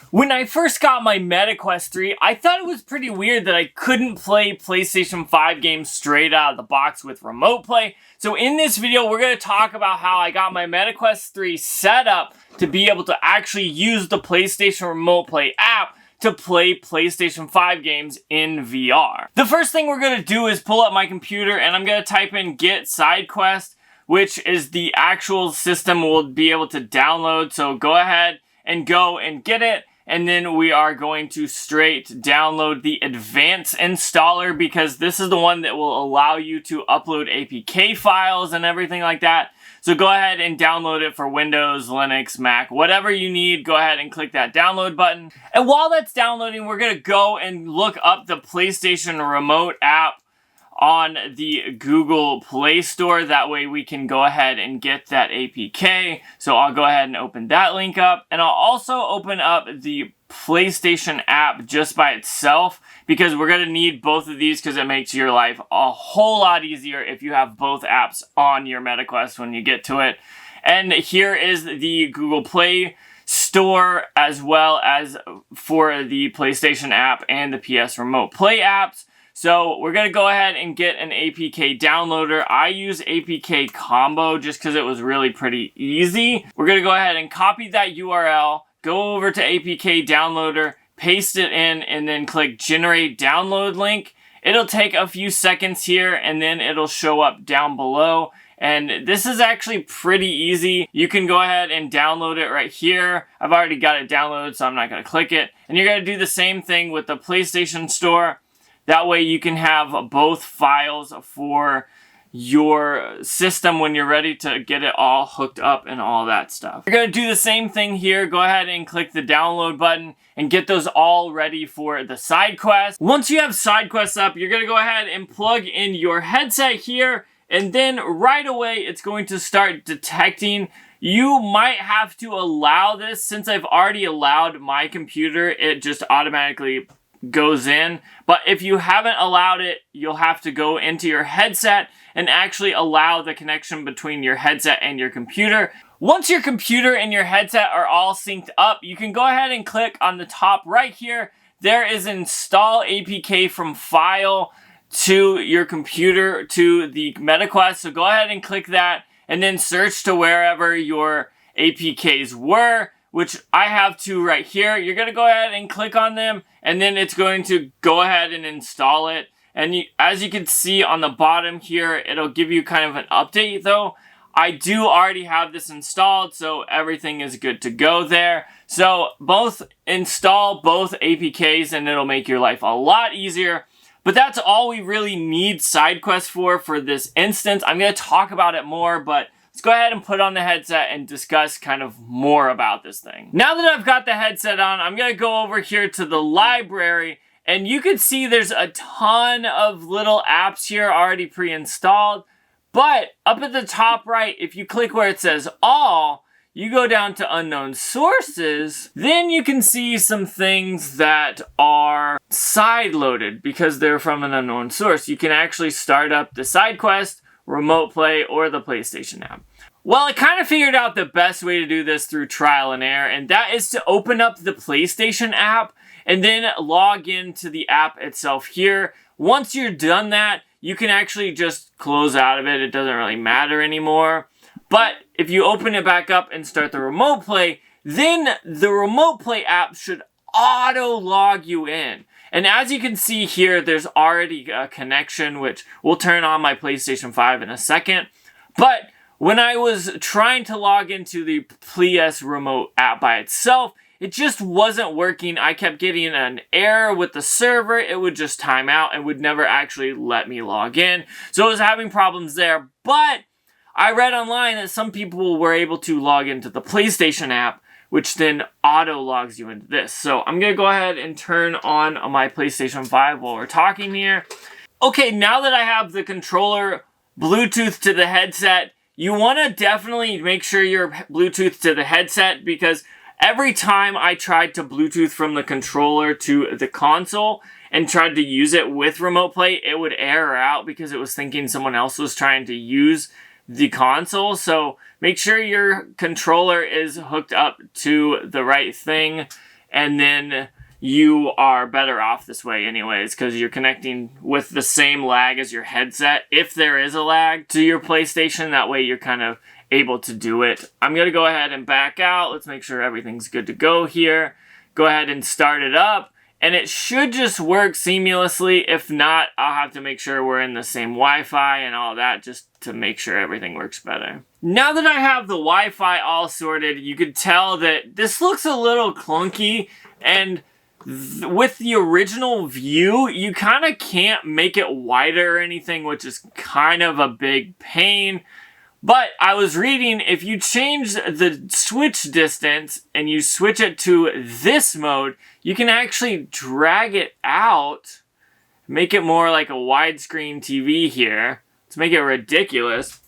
When I first got my MetaQuest 3, I thought it was pretty weird that I couldn't play PlayStation 5 games straight out of the box with Remote Play. So in this video, we're going to talk about how I got my MetaQuest 3 set up to be able to actually use the PlayStation Remote Play app to play PlayStation 5 games in VR. The first thing we're going to do is pull up my computer and I'm going to type in get Sidequest, which is the actual system we'll be able to download. So go ahead and go and get it. And then we are going to straight download the advanced installer because this is the one that will allow you to upload APK files and everything like that. So go ahead and download it for Windows, Linux, Mac, whatever you need. Go ahead and click that download button. And while that's downloading, we're going to go and look up the PlayStation Remote app on the Google Play Store. That way we can go ahead and get that APK. So I'll go ahead and open that link up. And I'll also open up the PlayStation app just by itself because we're going to need both of these because it makes your life a whole lot easier if you have both apps on your MetaQuest when you get to it. And here is the Google Play Store as well as for the PlayStation app and the PS Remote Play apps. So we're going to go ahead and get an APK downloader. I use APK Combo just because it was really pretty easy. We're going to go ahead and copy that URL, go over to APK Downloader, paste it in, and then click Generate Download Link. It'll take a few seconds here, and then it'll show up down below. And this is actually pretty easy. You can go ahead and download it right here. I've already got it downloaded, so I'm not going to click it. And you're going to do the same thing with the PlayStation Store. That way you can have both files for your system when you're ready to get it all hooked up and all that stuff. You're going to do the same thing here. Go ahead and click the download button and get those all ready for the Sidequest. Once you have Sidequest up, you're going to go ahead and plug in your headset here, and then right away it's going to start detecting. You might have to allow this. Since I've already allowed my computer, it just automatically goes in. But if you haven't allowed it, you'll have to go into your headset and actually allow the connection between your headset and your computer. Once your computer and your headset are all synced up, you can go ahead and click on the top right here. There is install APK from file to your computer to the MetaQuest. So go ahead and click that and then search to wherever your APKs were, which I have two right here. You're going to go ahead and click on them, and then it's going to go ahead and install it. And as you can see on the bottom here, it'll give you kind of an update though. I do already have this installed, so everything is good to go there. So install both APKs and it'll make your life a lot easier. But that's all we really need Sidequest for this instance. I'm going to talk about it more, but let's go ahead and put on the headset and discuss kind of more about this thing. Now that I've got the headset on, I'm going to go over here to the library, and you can see there's a ton of little apps here already pre-installed. But up at the top right, if you click where it says all, you go down to unknown sources, then you can see some things that are side-loaded because they're from an unknown source. You can actually start up the Sidequest, Remote Play, or the PlayStation app. Well, I kind of figured out the best way to do this through trial and error, and that is to open up the PlayStation app and then log into the app itself here. Once you're done that, you can actually just close out of it. It doesn't really matter anymore. But if you open it back up and start the Remote Play, then the Remote Play app should auto-log you in. And as you can see here, there's already a connection, which we'll turn on my PlayStation 5 in a second. But when I was trying to log into the PS Remote app by itself, it just wasn't working. I kept getting an error with the server. It would just time out and would never actually let me log in. So I was having problems there. But I read online that some people were able to log into the PlayStation app, which then auto-logs you into this. So I'm going to go ahead and turn on my PlayStation 5 while we're talking here. Okay, now that I have the controller Bluetooth to the headset, you want to definitely make sure you're Bluetooth to the headset because every time I tried to Bluetooth from the controller to the console and tried to use it with Remote Play, it would error out because it was thinking someone else was trying to use the console. So make sure your controller is hooked up to the right thing and then you are better off this way anyways, because you're connecting with the same lag as your headset, if there is a lag, to your PlayStation. That way you're kind of able to do it. I'm going to go ahead and back out. Let's make sure everything's good to go here. Go ahead and start it up, and it should just work seamlessly. If not, I'll have to make sure we're in the same Wi-Fi and all that, just to make sure everything works better. Now that I have the Wi-Fi all sorted, you could tell that this looks a little clunky, and with the original view, you kind of can't make it wider or anything, which is kind of a big pain. But I was reading, if you change the switch distance and you switch it to this mode, you can actually drag it out, make it more like a widescreen TV here. Let's make it ridiculous.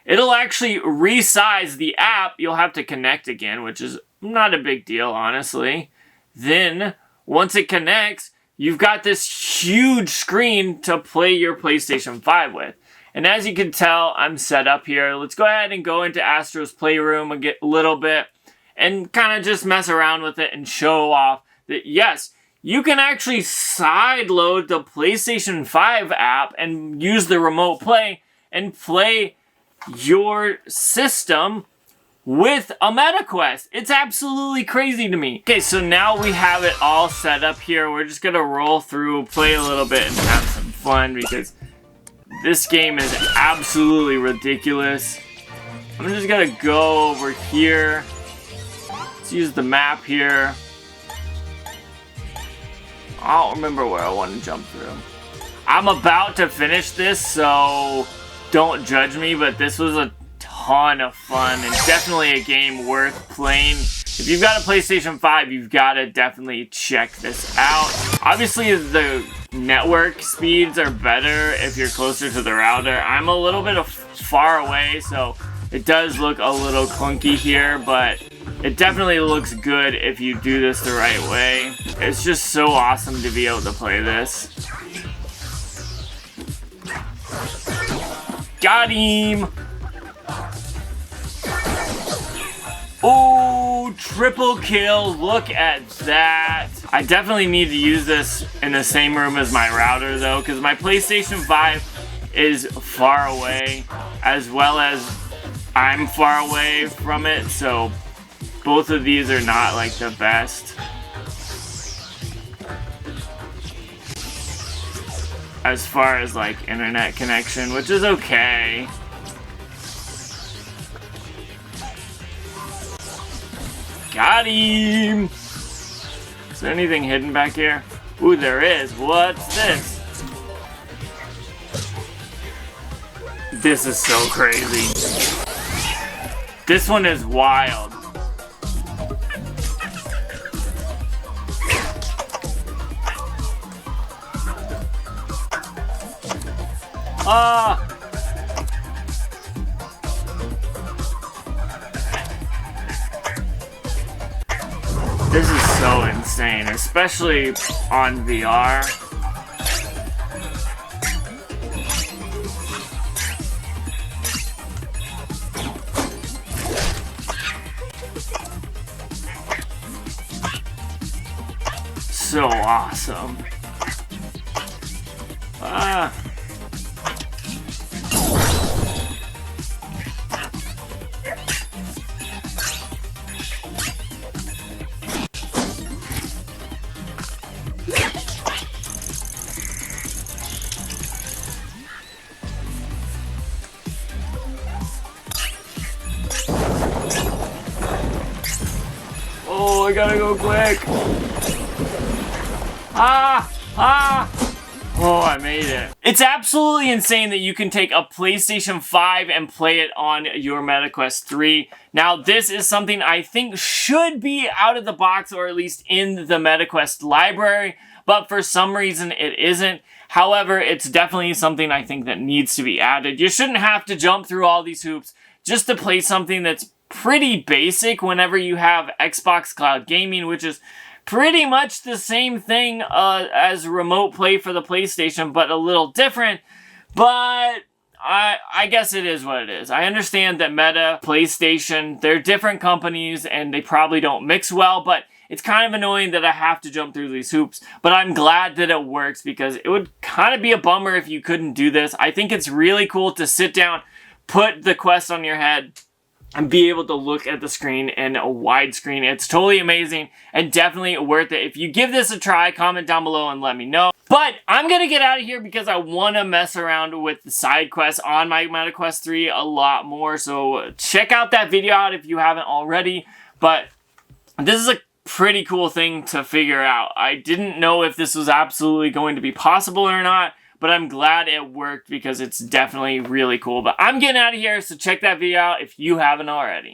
It'll actually resize the app. You'll have to connect again, which is not a big deal, honestly. Then, once it connects, you've got this huge screen to play your PlayStation 5 with. And as you can tell, I'm set up here. Let's go ahead and go into Astro's Playroom and get a little bit and kind of just mess around with it and show off that, yes, you can actually sideload the PlayStation 5 app and use the remote play and play your system with a MetaQuest. It's absolutely crazy to me. Okay, so now we have it all set up here. We're just gonna roll through, play a little bit, and have some fun because this game is absolutely ridiculous. I'm just gonna go over here. Let's use the map here. I don't remember where I want to jump through. I'm about to finish this, so don't judge me, but this was a ton of fun and definitely a game worth playing. If you've got a PlayStation 5, you've got to definitely check this out. Obviously, the network speeds are better if you're closer to the router. I'm a little bit far away, so it does look a little clunky here, but it definitely looks good if you do this the right way. It's just so awesome to be able to play this. Got him! Oh, triple kill, look at that. I definitely need to use this in the same room as my router though, because my PlayStation 5 is far away, as well as I'm far away from it, so both of these are not like the best. As far as like internet connection, which is okay. Got him! Is there anything hidden back here? Ooh, there is. What's this? This is so crazy. This one is wild. Ah! This is so insane, especially on VR. So awesome. Ah. Oh, I gotta go quick. Ah! Ah! Oh, I made it. It's absolutely insane that you can take a PlayStation 5 and play it on your MetaQuest 3. Now, this is something I think should be out of the box, or at least in the MetaQuest library, but for some reason it isn't. However, it's definitely something I think that needs to be added. You shouldn't have to jump through all these hoops just to play something that's pretty basic whenever you have Xbox Cloud Gaming, which is pretty much the same thing as remote play for the PlayStation, but a little different. But I guess it is what it is. I understand that Meta, PlayStation, they're different companies and they probably don't mix well, but It's kind of annoying that I have to jump through these hoops, but I'm glad that it works because it would kind of be a bummer if you couldn't do this. I think it's really cool to sit down, put the Quest on your head, and be able to look at the screen in a widescreen. It's totally amazing and definitely worth it. If you give this a try, comment down below and let me know. But I'm gonna get out of here because I want to mess around with the side quests on my MetaQuest 3 a lot more. So check out that video out if you haven't already. But this is a pretty cool thing to figure out. I didn't know if this was absolutely going to be possible or not, but I'm glad it worked because it's definitely really cool. But I'm getting out of here, so check that video out if you haven't already.